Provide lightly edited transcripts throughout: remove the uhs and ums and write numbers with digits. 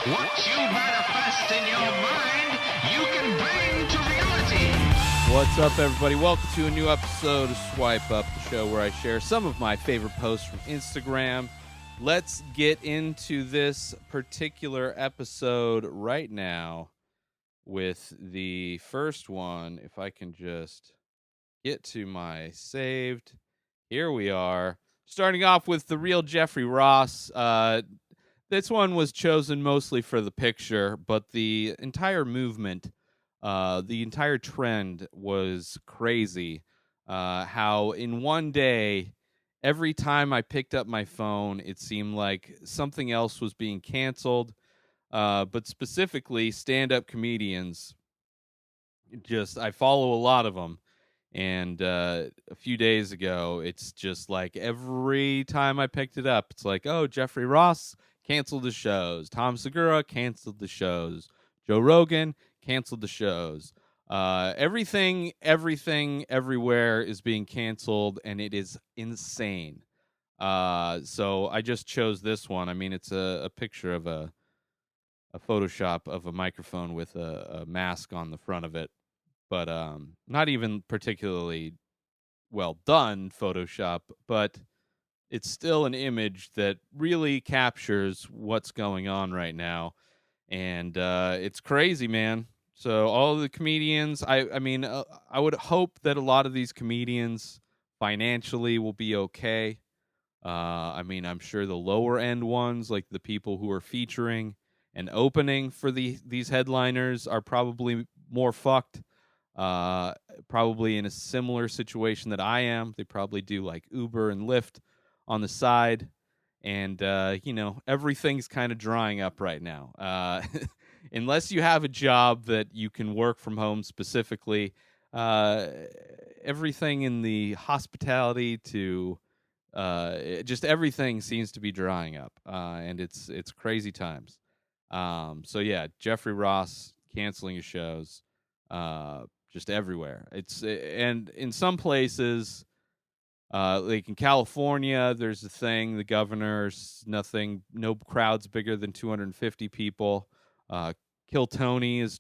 What you manifest in your mind, you can bring to reality. What's up, everybody? Welcome to a new episode of Swipe Up, the show where I share some of my favorite posts from Instagram. Let's get into this particular episode right now with the first one. If I can just get to my saved. Here we are. Starting off with the real Jeffrey Ross. This one was chosen mostly for the picture, but the entire movement, the entire trend was crazy. How in one day, every time I picked up my phone, it seemed like something else was being canceled. But specifically, stand-up comedians. I follow a lot of them. And a few days ago, it's just like every time I picked it up, it's like, oh, Jeffrey Ross canceled the shows. Tom Segura canceled the shows. Joe Rogan canceled the shows. Everything, everywhere is being canceled, and it is insane. So I just chose this one. I mean, it's a picture of a Photoshop of a microphone with a mask on the front of it, but not even particularly well done Photoshop, but it's still an image that really captures what's going on right now, and it's crazy, man. So all the comedians, I mean, I would hope that a lot of these comedians financially will be okay. I mean, I'm sure the lower end ones, like the people who are featuring and opening for these headliners, are probably more fucked. Probably in a similar situation that I am. They probably do like Uber and Lyft on the side, and everything's kind of drying up right now. Unless you have a job that you can work from home specifically, uh, everything in the hospitality to just everything seems to be drying up, and it's crazy times. So yeah, Jeffrey Ross canceling his shows, just everywhere. And in some places, like in California, there's a thing. The governor's no crowds bigger than 250 people. Kill Tony is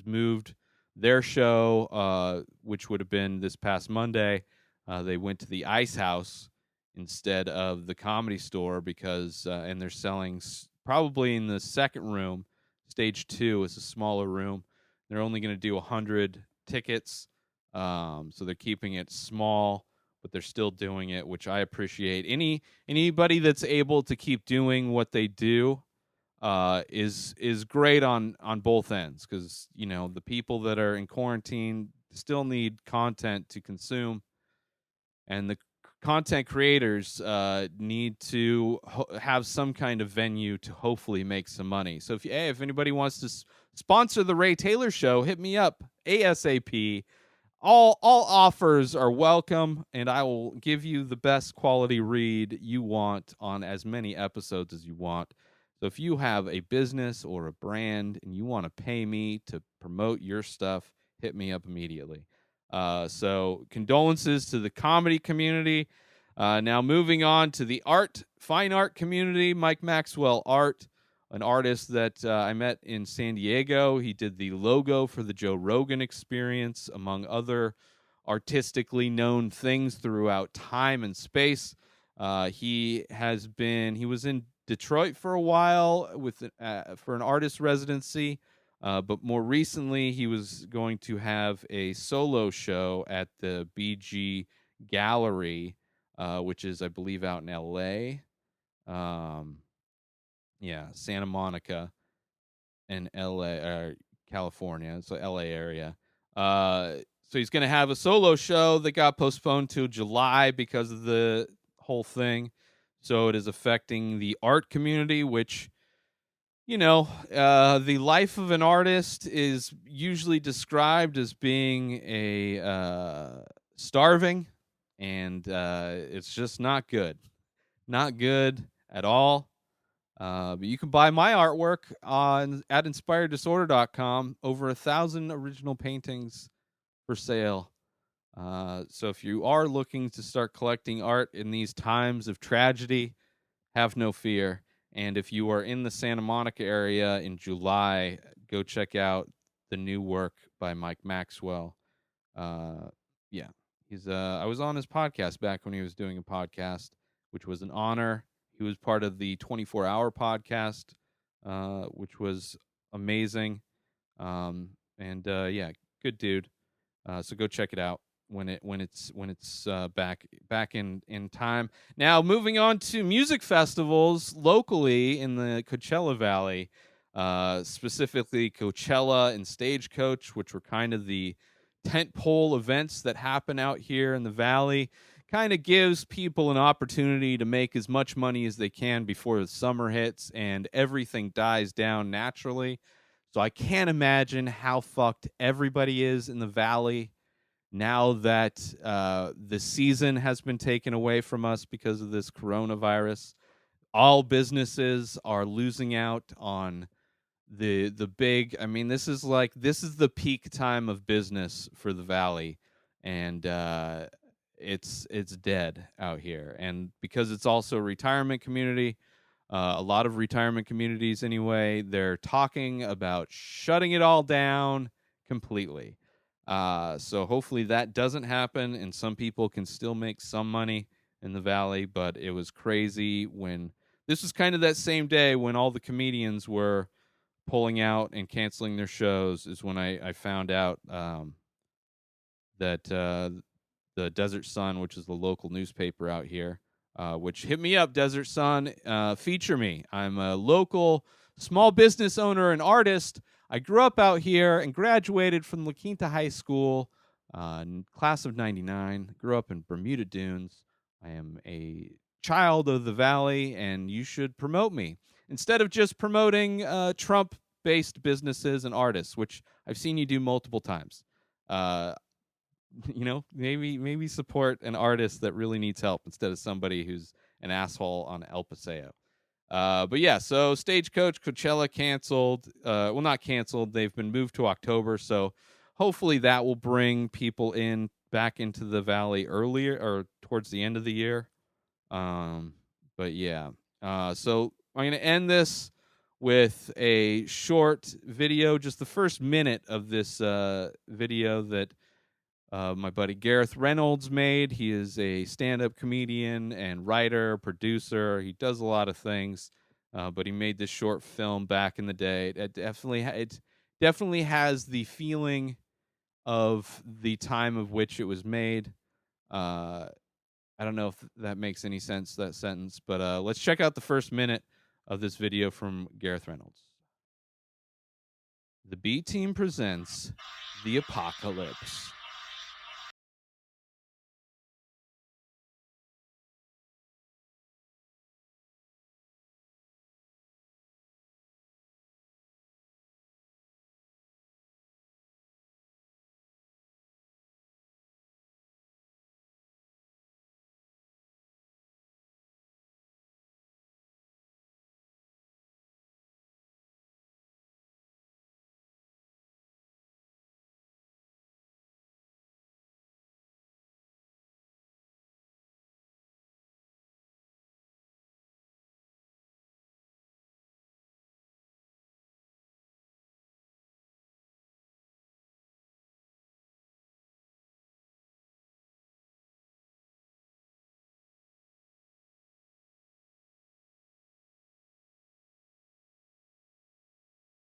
moved their show, which would have been this past Monday. They went to the Ice House instead of the Comedy Store because, and they're selling probably in the second room. Stage 2 is a smaller room. They're only going to do 100 tickets, so they're keeping it small, but they're still doing it, which I appreciate. Anybody that's able to keep doing what they do is great on both ends, because the people that are in quarantine still need content to consume, and the content creators need to have some kind of venue to hopefully make some money. So if anybody wants to sponsor the Ray Taylor Show, hit me up ASAP. All offers are welcome, and I will give you the best quality read you want on as many episodes as you want. So if you have a business or a brand and you want to pay me to promote your stuff, hit me up immediately. So condolences to the comedy community. Now moving on to the fine art community. Mike Maxwell Art, an artist that I met in San Diego. He did the logo for the Joe Rogan Experience, among other artistically known things throughout time and space. He was in Detroit for a while for an artist residency. But more recently, he was going to have a solo show at the BG Gallery, which is, I believe, out in LA. Yeah, Santa Monica in LA, California. It's the LA area. So he's going to have a solo show that got postponed to July because of the whole thing. So it is affecting the art community, which, the life of an artist is usually described as being starving, and it's just not good. Not good at all. But you can buy my artwork at inspireddisorder.com. Over 1,000 original paintings for sale. So if you are looking to start collecting art in these times of tragedy, have no fear. And if you are in the Santa Monica area in July, go check out the new work by Mike Maxwell. Yeah, he's I was on his podcast back when he was doing a podcast, which was an honor. He was part of the 24-hour podcast, which was amazing. And yeah, good dude. So go check it out when it's back in time. Now moving on to music festivals locally in the Coachella Valley, specifically Coachella and Stagecoach, which were kind of the tentpole events that happen out here in the valley. Kind of gives people an opportunity to make as much money as they can before the summer hits and everything dies down naturally. So I can't imagine how fucked everybody is in the valley now that the season has been taken away from us because of this coronavirus. All businesses are losing out on the big. I mean, this is the peak time of business for the valley, and it's dead out here. And because it's also a retirement community, a lot of retirement communities anyway, they're talking about shutting it all down completely. So hopefully that doesn't happen, and some people can still make some money in the valley. But it was crazy when this was kind of that same day when all the comedians were pulling out and canceling their shows. Is when I found out that the Desert Sun, which is the local newspaper out here, which hit me up, Desert Sun, feature me. I'm a local small business owner and artist. I grew up out here and graduated from La Quinta High School, class of '99. Grew up in Bermuda Dunes. I am a child of the Valley, and you should promote me instead of just promoting Trump-based businesses and artists, which I've seen you do multiple times. Uh, maybe support an artist that really needs help instead of somebody who's an asshole on El Paseo. But yeah, so Stagecoach, Coachella canceled. Well, not canceled. They've been moved to October. So hopefully that will bring people back into the valley earlier or towards the end of the year. But yeah, so I'm going to end this with a short video, just the first minute of this video that my buddy Gareth Reynolds made. He is a stand-up comedian and writer, producer. He does a lot of things, but he made this short film back in the day. It definitely has the feeling of the time of which it was made. I don't know if that makes any sense, that sentence, but let's check out the first minute of this video from Gareth Reynolds. The B Team presents The Apocalypse.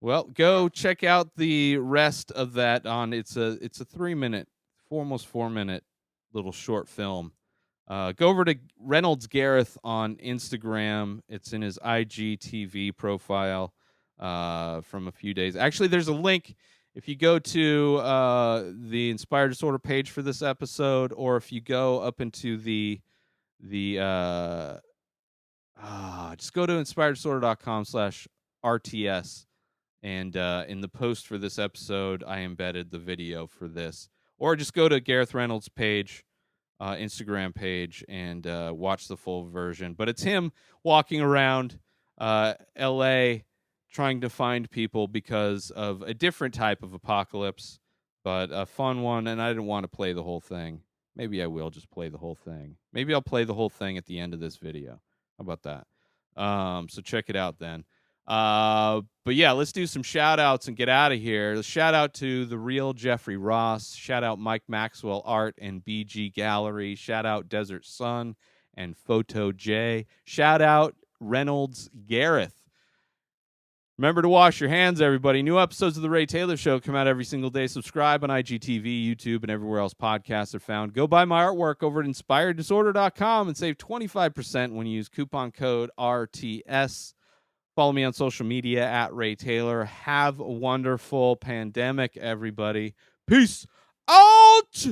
Well, go check out the rest of that on it's a 3 minute, almost 4 minute little short film. Go over to Reynolds Gareth on Instagram. It's in his IGTV profile from a few days. Actually, there's a link if you go to the Inspired Disorder page for this episode, or if you go up into the just go to inspireddisorder.com/RTS. And in the post for this episode, I embedded the video for this. Or just go to Gareth Reynolds' page, Instagram page, and watch the full version. But it's him walking around LA trying to find people because of a different type of apocalypse, but a fun one. And I didn't want to play the whole thing. Maybe I will just play the whole thing. Maybe I'll play the whole thing at the end of this video. How about that? So check it out then. But yeah, let's do some shout outs and get out of here. Shout out to the real Jeffrey Ross. Shout out Mike Maxwell Art and BG Gallery. Shout out Desert Sun and Photo J. Shout out Reynolds Gareth. Remember to wash your hands, everybody. New episodes of The Ray Taylor Show come out every single day. Subscribe on IGTV, YouTube, and everywhere else podcasts are found. Go buy my artwork over at inspireddisorder.com and save 25% when you use coupon code RTS. Follow me on social media at Ray Taylor. Have a wonderful pandemic, everybody. Peace out!